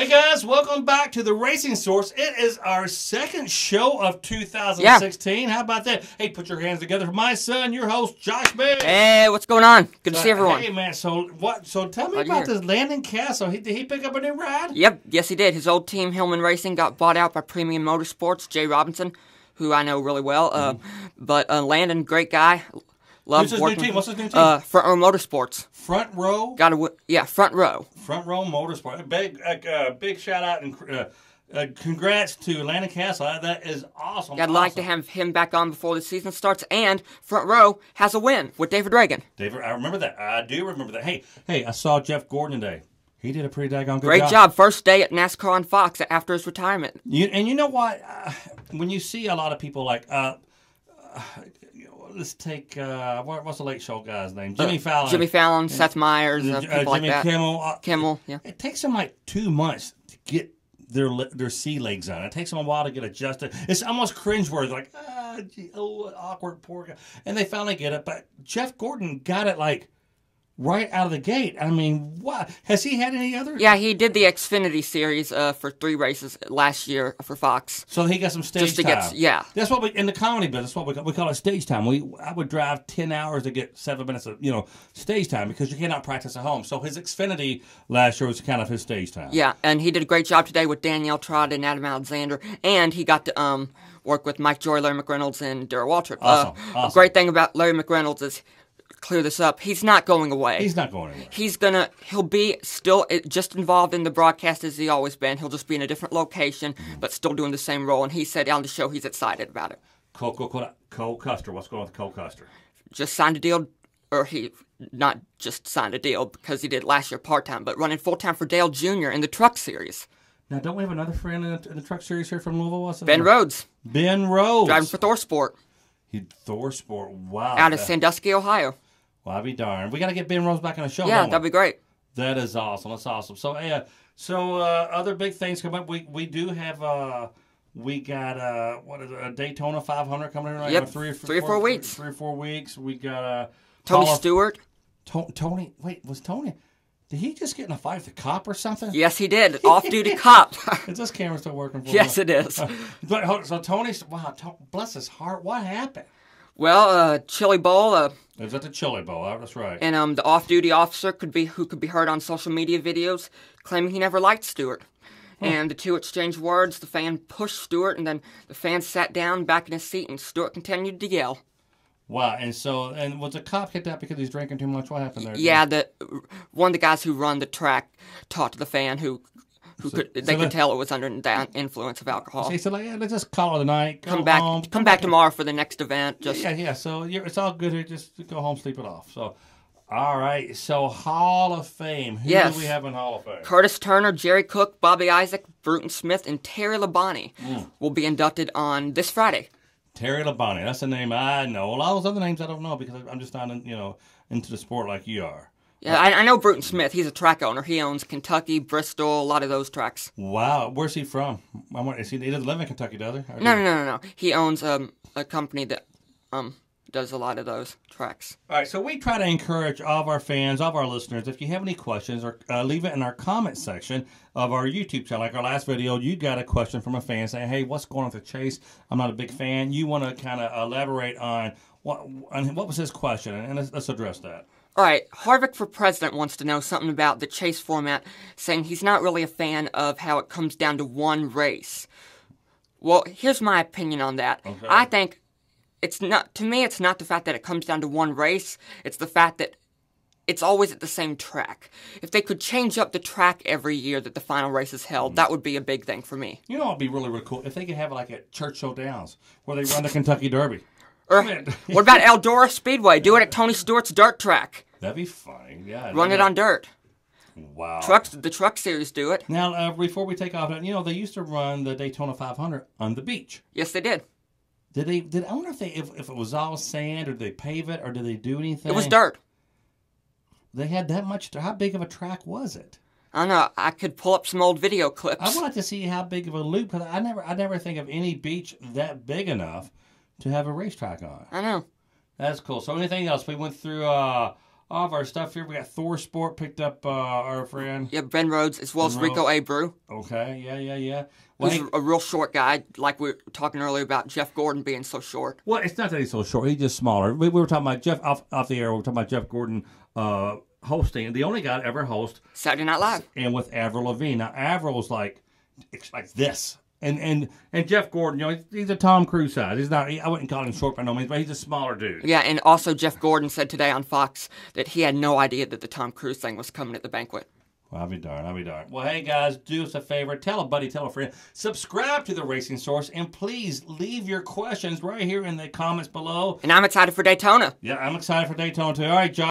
Hey guys, welcome back to the Racing Source. It is our second show of 2016. How about that? Hey, put your hands together for my son, your host, Josh Mabe. Hey, what's going on? Good to see everyone. Hey man, so tell me about this Landon Castle. Did he pick up a new ride? Yep, yes he did. His old team, Hillman Racing, got bought out by Premium Motorsports, Jay Robinson, who I know really well. But Landon, great guy. What's his new team? Front Row Motorsports. Front Row? Front Row. Front Row Motorsports. Big shout out and congrats to Landon Castle. That is awesome. I'd like to have him back on before the season starts. And Front Row has a win with David Reagan. I remember that. I do remember that. Hey, I saw Jeff Gordon today. He did a pretty daggone good job. Great job. First day at NASCAR on Fox after his retirement. You know what? When you see a lot of people like... let's take, what's the Late Show guy's name? Jimmy Fallon. Jimmy Fallon, Seth Meyers, people like that. Kimmel. Yeah. It takes them like 2 months to get their sea legs on. It takes them a while to get adjusted. It's almost cringeworthy, like, awkward, poor guy. And they finally get it. But Jeff Gordon got it like right out of the gate. I mean, what? Has he had any other? Yeah, he did the Xfinity Series for 3 races last year for Fox. So he got some stage time. Yeah. That's what in the comedy business, what we call it stage time. I would drive 10 hours to get 7 minutes of, stage time because you cannot practice at home. So his Xfinity last year was kind of his stage time. Yeah, and he did a great job today with Danielle Trott and Adam Alexander. And he got to work with Mike Joy, Larry McReynolds, and Darrell Waltrip. Awesome. A great thing about Larry McReynolds is, clear this up, he's not going away. He's not going anywhere. He'll be still just involved in the broadcast as he always been. He'll just be in a different location, but still doing the same role. And he said on the show he's excited about it. Cole Custer. What's going on with Cole Custer? Just signed a deal, or he not just signed a deal because he did last year part-time, but running full-time for Dale Jr. in the Truck Series. Now, don't we have another friend in the Truck Series here from Louisville? Ben Rhodes. Ben Rhodes. Driving for ThorSport. ThorSport, wow. Out of Sandusky, Ohio. Well, I'll be darned. We got to get Ben Rhodes back on the show. Yeah, that'd be great. That is awesome. That's awesome. So, other big things come up. We do have we got a Daytona 500 coming in right now. 3 or 4 weeks. 3 or 4 weeks. We got Tony Stewart. Tony. Wait, was Tony? Did he just get in a fight with a cop or something? Yes, he did. Off-duty cop. Is this camera still working for him? Yes, it is. So Tony, wow, bless his heart. What happened? Well, Chili Bowl. It was at the Chili Bowl. That's right. And the off-duty officer who could be heard on social media videos claiming he never liked Stewart. And the two exchanged words. The fan pushed Stewart, and then the fan sat down back in his seat, and Stewart continued to yell. Wow, and was the cop kicked out because he's drinking too much? What happened there? Yeah, one of the guys who run the track talked to the fan who could tell it was under the influence of alcohol. So he said, let's just call it a night. Come back tomorrow for the next event. Yeah. So it's all good here. Just go home, sleep it off. So, all right. So Hall of Fame. Who do we have in Hall of Fame? Curtis Turner, Jerry Cook, Bobby Isaac, Bruton Smith, and Terry Labonte will be inducted on this Friday. Terry Labonte. That's a name I know. A lot of those other names I don't know because I'm just not into the sport like you are. Yeah, I know Bruton Smith. He's a track owner. He owns Kentucky, Bristol, a lot of those tracks. Wow. Where's he from? He doesn't live in Kentucky, does he? No. He owns a company that does a lot of those tracks. All right, so we try to encourage all of our fans, all of our listeners, if you have any questions, or leave it in our comment section of our YouTube channel. Like our last video, you got a question from a fan saying, hey, what's going on with the chase? I'm not a big fan. You want to kind of elaborate on what was his question, and let's address that. All right, Harvick for President wants to know something about the chase format, saying he's not really a fan of how it comes down to one race. Well, here's my opinion on that. Okay. I think it's not the fact that it comes down to one race, it's the fact that it's always at the same track. If they could change up the track every year that the final race is held, that would be a big thing for me. You know what would be really, really cool? If they could have it like at Churchill Downs, where they run the Kentucky Derby. Or what about Eldora Speedway? Do it at Tony Stewart's dirt track. That'd be funny, yeah. Run it on dirt. Wow. The Truck Series do it. Now, before we take off, they used to run the Daytona 500 on the beach. Yes, they did. I wonder if it was all sand, or did they pave it, or did they do anything? It was dirt. They had that much. How big of a track was it? I don't know. I could pull up some old video clips. I would like to see how big of a loop, because I never think of any beach that big enough to have a racetrack on. I know. That's cool. So anything else? We went through all of our stuff here. We got Thor Sport picked up our friend. Yeah, Ben Rhodes, as well as Rico Abreu. Okay, yeah. Well, Who's a real short guy, like we were talking earlier about Jeff Gordon being so short. Well, it's not that he's so short. He's just smaller. We were talking about Jeff off the air. We were talking about Jeff Gordon hosting. The only guy to ever host Saturday Night Live. And with Avril Lavigne. Now, Avril's like this. And Jeff Gordon, he's a Tom Cruise size. He's not. I wouldn't call him short by no means, but he's a smaller dude. Yeah, and also Jeff Gordon said today on Fox that he had no idea that the Tom Cruise thing was coming at the banquet. Well, I'll be darned. Well, hey, guys, do us a favor. Tell a buddy, tell a friend. Subscribe to The Racing Source, and please leave your questions right here in the comments below. And I'm excited for Daytona. Yeah, I'm excited for Daytona, too. All right, John.